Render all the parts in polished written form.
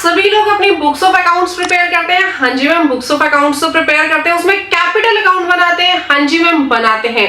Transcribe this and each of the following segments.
सभी लोग अपनी बुक्स ऑफ अकाउंट्स प्रिपेयर करते हैं? हाँ जी मैम, बुक्स ऑफ अकाउंट्स तो प्रिपेयर करते हैं। उसमें कैपिटल अकाउंट बनाते हैं? हाँ जी मैम, बनाते हैं।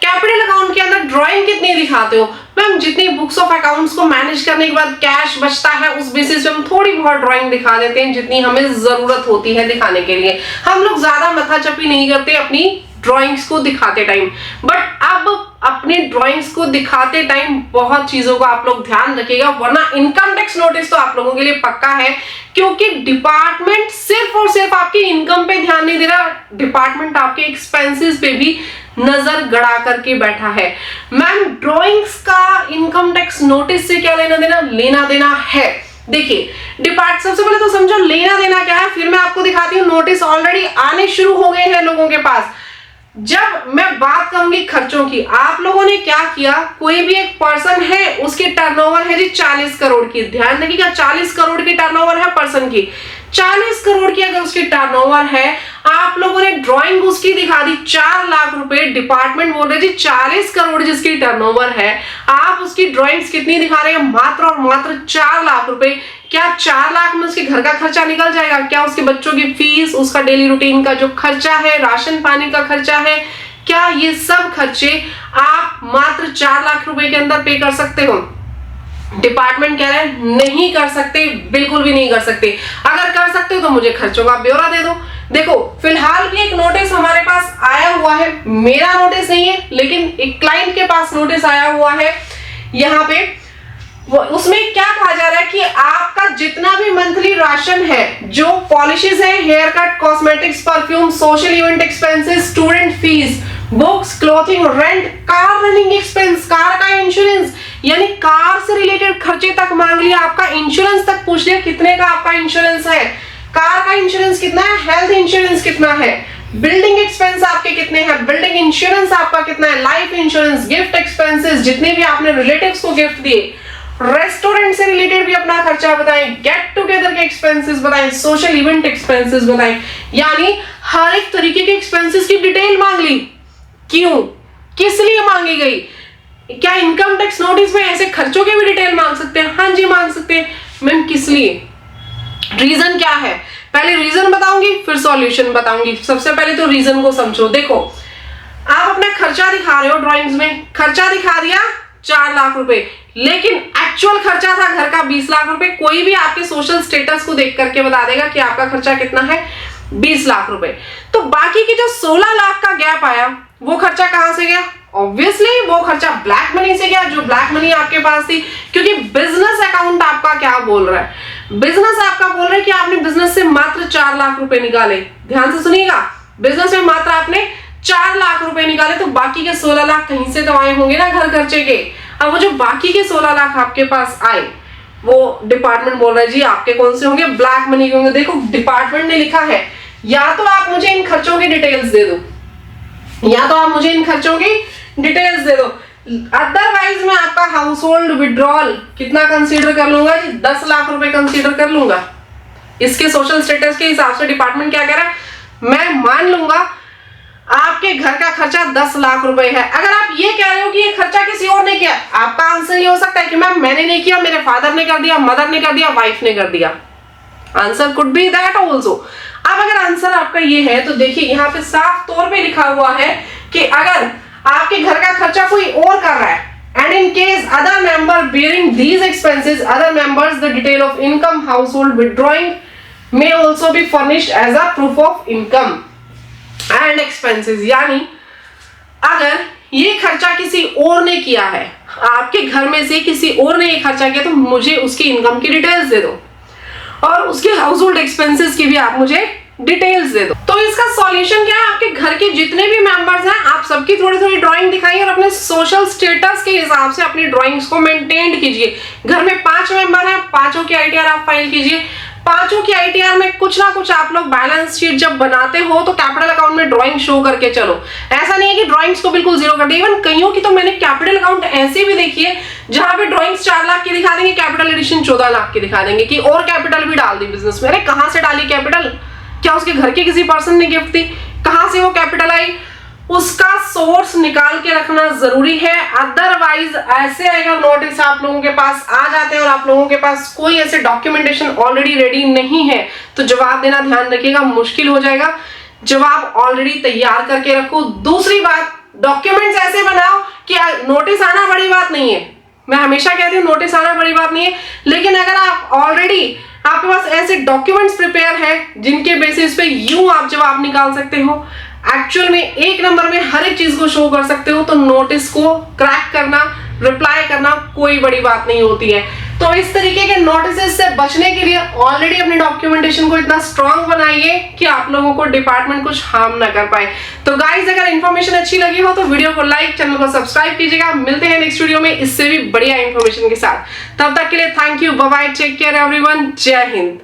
कैपिटल अकाउंट के अंदर ड्राइंग कितनी दिखाते हो? मैम, जितनी बुक्स ऑफ अकाउंट्स को मैनेज करने के बाद कैश बचता है उस बेसिस पे हम थोड़ी बहुत ड्राइंग दिखा देते हैं, जितनी हमें जरूरत होती है दिखाने के लिए। हम लोग ज्यादा माथाचप्पी नहीं करते अपनी ड्राइंग्स को दिखाते टाइम। बट अब अपने ड्राइंग्स को दिखाते टाइम बहुत चीजों का आप लोग ध्यान रखिएगा, वरना इनकम टैक्स नोटिस तो आप लोगों के लिए पक्का है, क्योंकि डिपार्टमेंट सिर्फ और सिर्फ आपकी इनकम पे ध्यान नहीं दे रहा, डिपार्टमेंट आपके एक्सपेंसेस पे भी नजर गड़ा करके बैठा है। मैम, ड्राइंग्स का इनकम टैक्स नोटिस से क्या लेना देना? लेना देना है। देखिए, सबसे पहले तो समझो लेना देना क्या है, फिर मैं आपको दिखाती हूँ। नोटिस ऑलरेडी आने शुरू हो गए हैं लोगों के पास। जब मैं बात करूंगी खर्चों की, आप लोगों ने क्या किया, कोई भी एक पर्सन है, उसकी टर्नओवर है जी 40 करोड़ की। ध्यान रखिएगा, 40 करोड़ की टर्नओवर है पर्सन की। 40 करोड़ की अगर उसकी टर्नओवर है, आप लोगों ने ड्राइंग उसकी दिखा दी 4 लाख रुपए। डिपार्टमेंट बोल रहे जी 40 करोड़ जिसकी टर्नओवर है, आप उसकी ड्राइंग्स कितनी दिखा रहे हैं? मात्र और मात्र 4 लाख रुपए। क्या 4 लाख में उसके घर का खर्चा निकल जाएगा? क्या उसके बच्चों की फीस, उसका डेली रूटीन का जो खर्चा है, राशन पानी का खर्चा है, क्या ये सब खर्चे आप मात्र 4 लाख रुपए के अंदर पे कर सकते हो? डिपार्टमेंट कह रहे हैं नहीं कर सकते, बिल्कुल भी नहीं कर सकते। अगर कर सकते हो तो मुझे खर्चों का ब्यौरा दे दो। देखो, फिलहाल भी एक नोटिस हमारे पास आया हुआ है, मेरा नोटिस नहीं है, लेकिन एक क्लाइंट के पास नोटिस आया हुआ है। यहाँ पे उसमें क्या कहा जा रहा है कि आपका जितना भी मंथली राशन है, जो पॉलिशेस है, haircut, cosmetics, perfume, social event expenses, student fees, books, clothing, rent, car running expense, car का इंश्योरेंस, यानी कार से रिलेटेड खर्चे तक मांग लिया, आपका इंश्योरेंस तक पूछ लिया, कितने का आपका इंश्योरेंस है, कार का इंश्योरेंस कितना है, हेल्थ इंश्योरेंस कितना है, बिल्डिंग एक्सपेंस आपके कितने हैं, बिल्डिंग इंश्योरेंस आपका कितना है, लाइफ इंश्योरेंस, गिफ्ट एक्सपेंसेस, जितने भी आपने रिलेटिव्स को गिफ्ट दिए, रेस्टोरेंट से रिलेटेड भी अपना खर्चा बताएं, गेट टुगेदर के एक्सपेंसेस बताएं, सोशल इवेंट एक्सपेंसेस बताएं, यानी हर एक तरीके के एक्सपेंसेस की डिटेल मांग ली। क्यों, किस लिए मांगी गई? क्या इनकम टैक्स नोटिस में ऐसे खर्चों की भी डिटेल मांग सकते हैं? हाँ जी, मांग सकते हैं। मैम, किस लिए? रीजन क्या है? पहले रीजन बताऊंगी, फिर सॉल्यूशन बताऊंगी। सबसे पहले तो रीजन को समझो। देखो, आप अपना खर्चा दिखा रहे हो ड्राइंग्स में, खर्चा दिखा दिया 4 लाख रुपए, लेकिन एक्चुअल खर्चा था घर का 20 लाख रुपए। कोई भी आपके सोशल स्टेटस को देख करके बता देगा कि आपका खर्चा कितना है, 20 लाख रुपए। तो बाकी की जो 16 लाख का गैप आया, वो खर्चा कहां से गया? ऑब्वियसली वो खर्चा ब्लैक मनी से गया, जो ब्लैक मनी आपके पास थी। क्योंकि बिजनेस अकाउंट आपका क्या बोल रहा है? बिजनेस आपका बोल रहा है कि आपने बिजनेस से मात्र 4 लाख रुपए निकाले। ध्यान से सुनिएगा, बिजनेस में मात्र आपने 4 लाख रुपए निकाले, तो बाकी के 16 लाख कहीं से तो आए होंगे ना घर खर्चे के। अब वो जो बाकी के 16 लाख आपके पास आए, वो डिपार्टमेंट बोल रहा है जी आपके कौन से होंगे? ब्लैक मनी के होंगे। देखो, डिपार्टमेंट ने लिखा है, या तो आप मुझे इन खर्चों की डिटेल्स दे दो, या तो आप मुझे इन खर्चों की डिटेल्स दे दो, अदरवाइज मैं आपका हाउस होल्ड विड्रॉल कितना कंसीडर कर लूंगा जी? 10 लाख रुपए कंसीडर कर लूंगा। इसके सोशल स्टेटस के हिसाब से डिपार्टमेंट क्या कह रहा है? मैं मान लूंगा आपके घर का खर्चा 10 लाख रुपए है। अगर आप ये कह रहे हो कि ये खर्चा किसी और ने किया, आपका आंसर ये हो सकता है कि मैम मैंने नहीं किया, मेरे फादर ने कर दिया, मदर ने कर दिया, वाइफ ने कर दिया। Answer could be that also. अब अगर आंसर आपका ये है, तो देखिए यहाँ पे साफ तौर पे लिखा हुआ है कि अगर आपके घर का खर्चा कोई और कर रहा है, and in case other member bearing these expenses, other members, the detail of income, household withdrawing may also be furnished as a proof of income and expenses। यानी अगर ये खर्चा किसी और ने किया है, आपके घर में से किसी और ने ये खर्चा किया, तो मुझे उसकी इनकम की डिटेल्स दे दो और उसके हाउस होल्ड एक्सपेंसेस की भी आप मुझे डिटेल्स दे दो। तो इसका सॉल्यूशन क्या है? आपके घर के जितने भी मेंबर्स हैं, आप सबकी थोड़ी थोड़ी ड्राइंग दिखाइए और अपने सोशल स्टेटस के हिसाब से अपनी ड्राइंग्स को मेंटेन कीजिए। घर में 5 मेंबर हैं, 5 की आईटीआर आप फाइल कीजिए। 5 की आईटीआर में कुछ ना कुछ आप लोग बैलेंस शीट जब बनाते हो तो कैपिटल अकाउंट में ड्राइंग शो करके चलो। ऐसा नहीं है कि ड्राइंग्स को बिल्कुल जीरो कर दे। इवन कईयों की तो मैंने कैपिटल अकाउंट ऐसी भी देखी है जहां पे ड्राइंग्स 4 लाख की दिखा देंगे, कैपिटल एडिशन 14 लाख की दिखा देंगे कि और कैपिटल भी डाल दी बिजनेस में। अरे कहां से डाली कैपिटल? क्या उसके घर के किसी पर्सन ने गिफ्ट दी? कहां से वो कैपिटल आई? उसका सोर्स निकाल के रखना जरूरी है। अदरवाइज ऐसे अगर नोटिस आप लोगों के पास आ जाते हैं और आप लोगों के पास कोई ऐसे डॉक्यूमेंटेशन ऑलरेडी रेडी नहीं है तो जवाब देना ध्यान रखिएगा मुश्किल हो जाएगा। जवाब ऑलरेडी तैयार करके रखो। दूसरी बात, डॉक्यूमेंट्स ऐसे बनाओ कि नोटिस आना बड़ी बात नहीं है। मैं हमेशा कहती हूँ नोटिस आना बड़ी बात नहीं है, लेकिन अगर आप ऑलरेडी आपके पास ऐसे डॉक्यूमेंट्स प्रिपेयर है जिनके बेसिस पे यूं आप जवाब निकाल सकते हो, एक्चुअल में एक नंबर में हर एक चीज को शो कर सकते हो, तो नोटिस को क्रैक करना, रिप्लाई करना कोई बड़ी बात नहीं होती है। तो इस तरीके के नोटिस से बचने के लिए ऑलरेडी अपने डॉक्यूमेंटेशन को इतना स्ट्रांग बनाइए कि आप लोगों को डिपार्टमेंट कुछ हार्म ना कर पाए। तो गाइज, अगर इन्फॉर्मेशन अच्छी लगी हो तो वीडियो को लाइक, चैनल को सब्सक्राइब कीजिएगा। मिलते हैं नेक्स्ट वीडियो में इससे भी बढ़िया इन्फॉर्मेशन के साथ। तब तक के लिए thank you, bye bye, take care everyone, जय हिंद।